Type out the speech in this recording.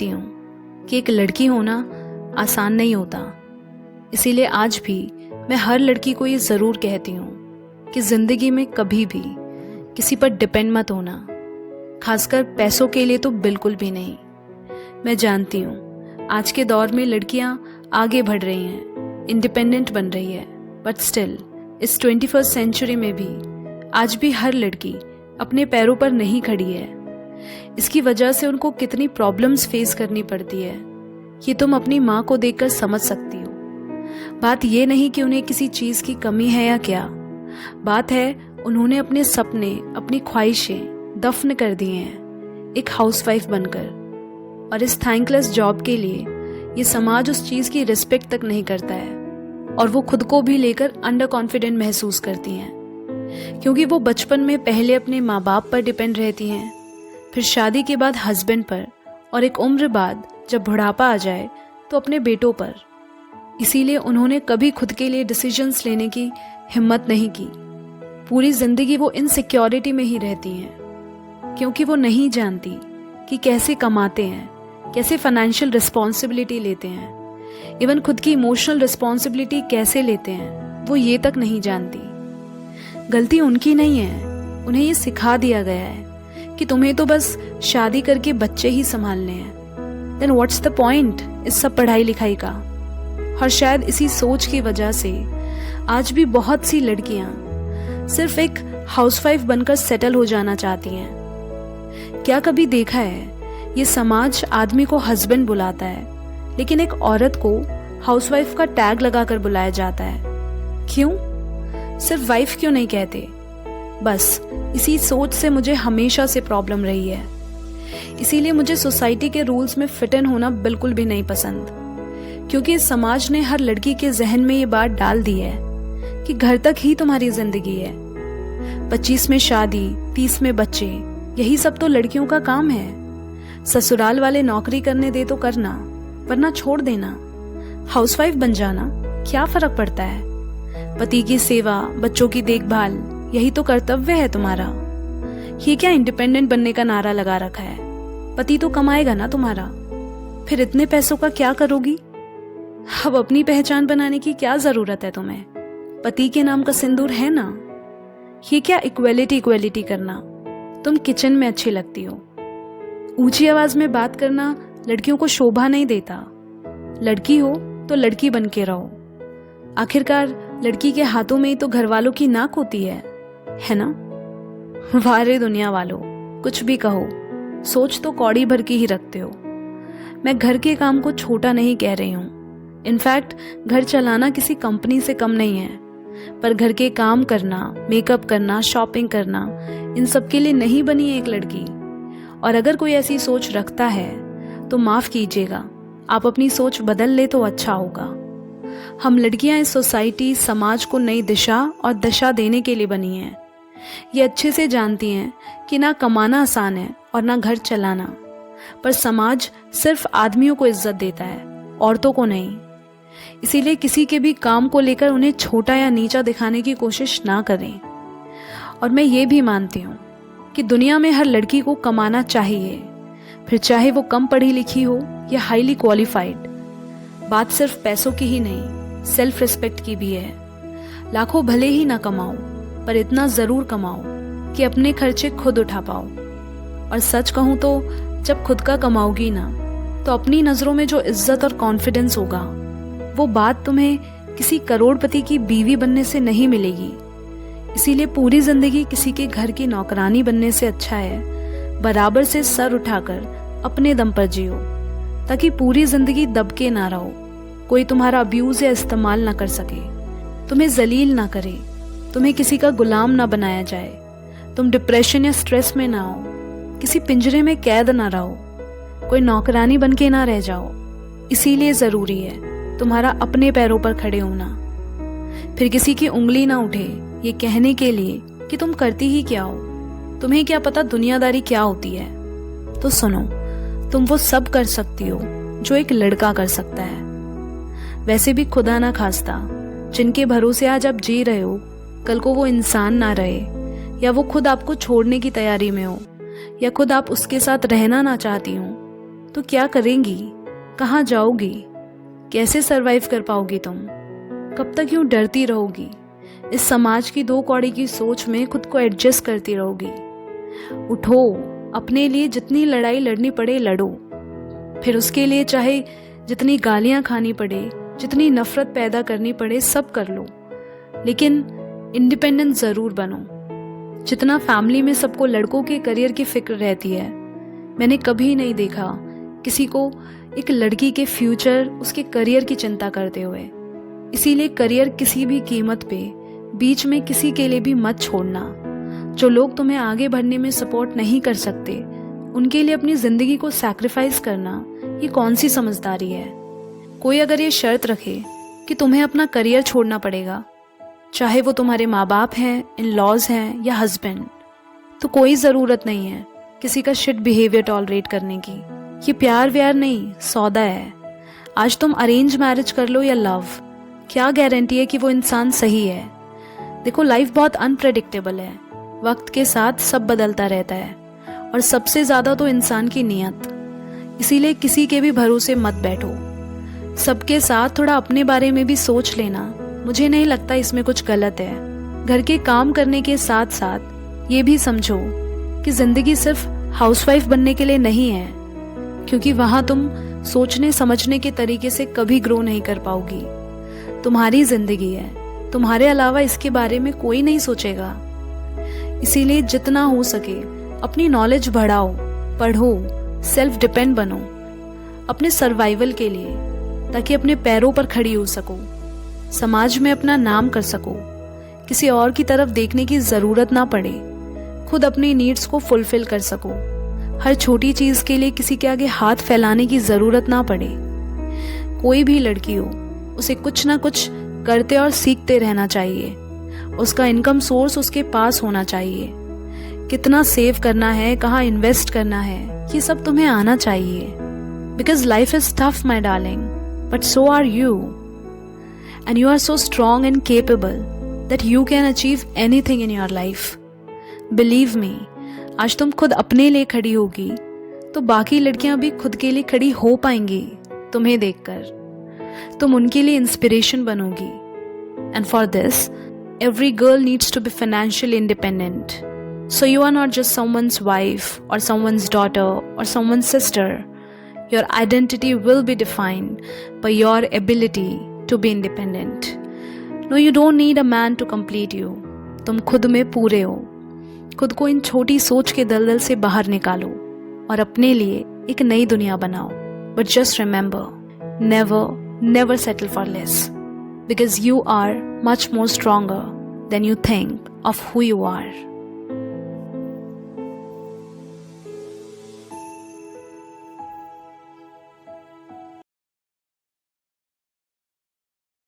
सीखती हूँ कि एक लड़की होना आसान नहीं होता। इसीलिए आज भी मैं हर लड़की को ये ज़रूर कहती हूँ कि ज़िंदगी में कभी भी किसी पर डिपेंड मत होना, खासकर पैसों के लिए तो बिल्कुल भी नहीं। मैं जानती हूँ आज के दौर में लड़कियाँ आगे बढ़ रही हैं, इंडिपेंडेंट बन रही है, बट स्टिल इस 21st सेंचुरी में भी आज भी हर लड़की अपने पैरों पर नहीं खड़ी है। इसकी वजह से उनको कितनी प्रॉब्लम्स फेस करनी पड़ती है ये तुम अपनी माँ को देखकर समझ सकती हो। बात ये नहीं कि उन्हें किसी चीज़ की कमी है या क्या, बात है उन्होंने अपने सपने, अपनी ख्वाहिशें दफन कर दिए हैं एक हाउसवाइफ बनकर। और इस थैंकलेस जॉब के लिए ये समाज उस चीज़ की रिस्पेक्ट तक नहीं करता है और वो खुद को भी लेकर अंडर कॉन्फिडेंट महसूस करती हैं, क्योंकि वो बचपन में पहले अपने माँ बाप पर डिपेंड रहती हैं, फिर शादी के बाद हस्बैंड पर, और एक उम्र बाद जब बुढ़ापा आ जाए तो अपने बेटों पर। इसीलिए उन्होंने कभी खुद के लिए डिसीजंस लेने की हिम्मत नहीं की। पूरी जिंदगी वो इनसिक्योरिटी में ही रहती हैं, क्योंकि वो नहीं जानती कि कैसे कमाते हैं, कैसे फाइनेंशियल रिस्पॉन्सिबिलिटी लेते हैं, इवन खुद की इमोशनल रिस्पॉन्सिबिलिटी कैसे लेते हैं वो ये तक नहीं जानती। गलती उनकी नहीं है, उन्हें ये सिखा दिया गया है कि तुम्हें तो बस शादी करके बच्चे ही संभालने हैं। देन व्हाट्स द पॉइंट इस सब पढ़ाई लिखाई का। और शायद इसी सोच की वजह से आज भी बहुत सी लड़कियां सिर्फ एक हाउसवाइफ बनकर सेटल हो जाना चाहती हैं। क्या कभी देखा है ये समाज आदमी को हस्बैंड बुलाता है, लेकिन एक औरत को हाउसवाइफ का टैग लगाकर बुलाया जाता है। क्यों? सिर्फ वाइफ क्यों नहीं कहते? बस इसी सोच से मुझे हमेशा से प्रॉब्लम रही है। इसीलिए मुझे सोसाइटी के रूल्स में फिट इन होना बिल्कुल भी नहीं पसंद, क्योंकि इस समाज ने हर लड़की के जहन में ये बात डाल दी है कि घर तक ही तुम्हारी जिंदगी है। 25 में शादी, 30 में बच्चे, यही सब तो लड़कियों का काम है। ससुराल वाले नौकरी करने दे तो करना, वरना छोड़ देना। हाउसवाइफ बन जाना, क्या फर्क पड़ता है? पति की सेवा, बच्चों की देखभाल, यही तो कर्तव्य है तुम्हारा। ये क्या इंडिपेंडेंट बनने का नारा लगा रखा है? पति तो कमाएगा ना तुम्हारा, फिर इतने पैसों का क्या करोगी? अब अपनी पहचान बनाने की क्या जरूरत है तुम्हें? पति के नाम का सिंदूर है ना। ये क्या इक्वेलिटी करना? तुम किचन में अच्छी लगती हो। ऊंची आवाज में बात करना लड़कियों को शोभा नहीं देता। लड़की हो तो लड़की बन के रहो। आखिरकार लड़की के हाथों में ही तो घर वालों की नाक होती है ना? वाह रे दुनिया वालों, कुछ भी कहो, सोच तो कौड़ी भर की ही रखते हो। मैं घर के काम को छोटा नहीं कह रही हूँ। इनफैक्ट घर चलाना किसी कंपनी से कम नहीं है, पर घर के काम करना, मेकअप करना, शॉपिंग करना, इन सब के लिए नहीं बनी है एक लड़की। और अगर कोई ऐसी सोच रखता है तो माफ कीजिएगा, आप अपनी सोच बदल ले तो अच्छा होगा। हम लड़कियां इस सोसाइटी, समाज को नई दिशा और दशा देने के लिए बनी हैं। ये अच्छे से जानती हैं कि ना कमाना आसान है और ना घर चलाना, पर समाज सिर्फ आदमियों को इज्जत देता है, औरतों को नहीं। इसीलिए किसी के भी काम को लेकर उन्हें छोटा या नीचा दिखाने की कोशिश ना करें। और मैं ये भी मानती हूँ कि दुनिया में हर लड़की को कमाना चाहिए, फिर चाहे वो कम पढ़ी लिखी हो या हाईली क्वालिफाइड। बात सिर्फ पैसों की ही नहीं, सेल्फ रिस्पेक्ट की भी है। लाखों भले ही ना कमाओ, पर इतना जरूर कमाओ कि अपने खर्चे खुद उठा पाओ। और सच कहूँ तो जब खुद का कमाओगी ना, तो अपनी नजरों में जो इज्जत और कॉन्फिडेंस होगा, वो बात तुम्हें किसी करोड़पति की बीवी बनने से नहीं मिलेगी। इसीलिए पूरी जिंदगी किसी के घर की नौकरानी बनने से अच्छा है बराबर से सर उठाकर अपने दम पर जियो, ताकि पूरी जिंदगी दबके ना रहो, कोई तुम्हारा अब्यूज या इस्तेमाल ना कर सके, तुम्हें जलील ना करे, तुम्हें किसी का गुलाम ना बनाया जाए, तुम डिप्रेशन या स्ट्रेस में ना हो, किसी पिंजरे में कैद ना रहो, कोई नौकरानी बन के ना रह जाओ। इसीलिए जरूरी है तुम्हारा अपने पैरों पर खड़े होना। फिर किसी की उंगली ना उठे ये कहने के लिए कि तुम करती ही क्या हो, तुम्हें क्या पता दुनियादारी क्या होती है। तो सुनो, तुम वो सब कर सकती हो जो एक लड़का कर सकता है। वैसे भी खुदा ना खास्ता जिनके भरोसे आज आप जी रहे हो, कल को वो इंसान ना रहे, या वो खुद आपको छोड़ने की तैयारी में हो, या खुद आप उसके साथ रहना ना चाहती हो, तो क्या करेंगी, कहाँ जाओगी, कैसे सरवाइव कर पाओगी तुम? कब तक यूं डरती रहोगी? इस समाज की दो कौड़ी की सोच में खुद को एडजस्ट करती रहोगी? उठो, अपने लिए जितनी लड़ाई लड़नी पड़े लड़ो, फिर उसके लिए चाहे जितनी गालियां खानी पड़े, जितनी नफरत पैदा करनी पड़े, सब कर लो, लेकिन इंडिपेंडेंट ज़रूर बनो। जितना फैमिली में सबको लड़कों के करियर की फिक्र रहती है, मैंने कभी नहीं देखा किसी को एक लड़की के फ्यूचर, उसके करियर की चिंता करते हुए। इसीलिए करियर किसी भी कीमत पे बीच में किसी के लिए भी मत छोड़ना। जो लोग तुम्हें आगे बढ़ने में सपोर्ट नहीं कर सकते, उनके लिए अपनी ज़िंदगी को सैक्रिफाइस करना ये कौन सी समझदारी है? कोई अगर ये शर्त रखे कि तुम्हें अपना करियर छोड़ना पड़ेगा, चाहे वो तुम्हारे माँ बाप हैं, इन लॉज हैं या हस्बैंड, तो कोई ज़रूरत नहीं है किसी का शिट बिहेवियर टॉलरेट करने की। ये प्यार व्यार नहीं, सौदा है। आज तुम अरेंज मैरिज कर लो या लव, क्या गारंटी है कि वो इंसान सही है? देखो, लाइफ बहुत अनप्रेडिक्टेबल है, वक्त के साथ सब बदलता रहता है, और सबसे ज़्यादा तो इंसान की नीयत। इसीलिए किसी के भी भरोसे मत बैठो। सबके साथ थोड़ा अपने बारे में भी सोच लेना, मुझे नहीं लगता इसमें कुछ गलत है। घर के काम करने के साथ साथ ये भी समझो कि ज़िंदगी सिर्फ हाउसवाइफ बनने के लिए नहीं है, क्योंकि वहाँ तुम सोचने समझने के तरीके से कभी ग्रो नहीं कर पाओगी। तुम्हारी ज़िंदगी है, तुम्हारे अलावा इसके बारे में कोई नहीं सोचेगा। इसीलिए जितना हो सके अपनी नॉलेज बढ़ाओ, पढ़ो, सेल्फ डिपेंड बनो अपने सर्वाइवल के लिए, ताकि अपने पैरों पर खड़ी हो सको, समाज में अपना नाम कर सको, किसी और की तरफ देखने की ज़रूरत ना पड़े, खुद अपनी नीड्स को फुलफिल कर सको, हर छोटी चीज़ के लिए किसी के आगे हाथ फैलाने की ज़रूरत ना पड़े। कोई भी लड़की हो, उसे कुछ ना कुछ करते और सीखते रहना चाहिए। उसका इनकम सोर्स उसके पास होना चाहिए। कितना सेव करना है, कहाँ इन्वेस्ट करना है, ये सब तुम्हें आना चाहिए। Because life is tough my darling, but so are you, and you are so strong and capable that you can achieve anything in your life. Believe me, आज तुम खुद अपने लिए खड़ी होगी तो बाकी लड़कियां भी खुद के लिए खड़ी हो पाएंगी। तुम्हें देखकर तुम उनके लिए इंस्पिरेशन बनोगी। And for this every girl needs to be financially independent. So you are not just someone's wife or someone's daughter or someone's sister. Your identity will be defined by your ability to be independent. No, you don't need a man to complete you. तुम खुद में पूरे हो। खुद को इन छोटी सोच के दलदल से बाहर निकालो और अपने लिए एक नई दुनिया बनाओ। But just remember, never settle for less. Because you are much more stronger than you think of who you are.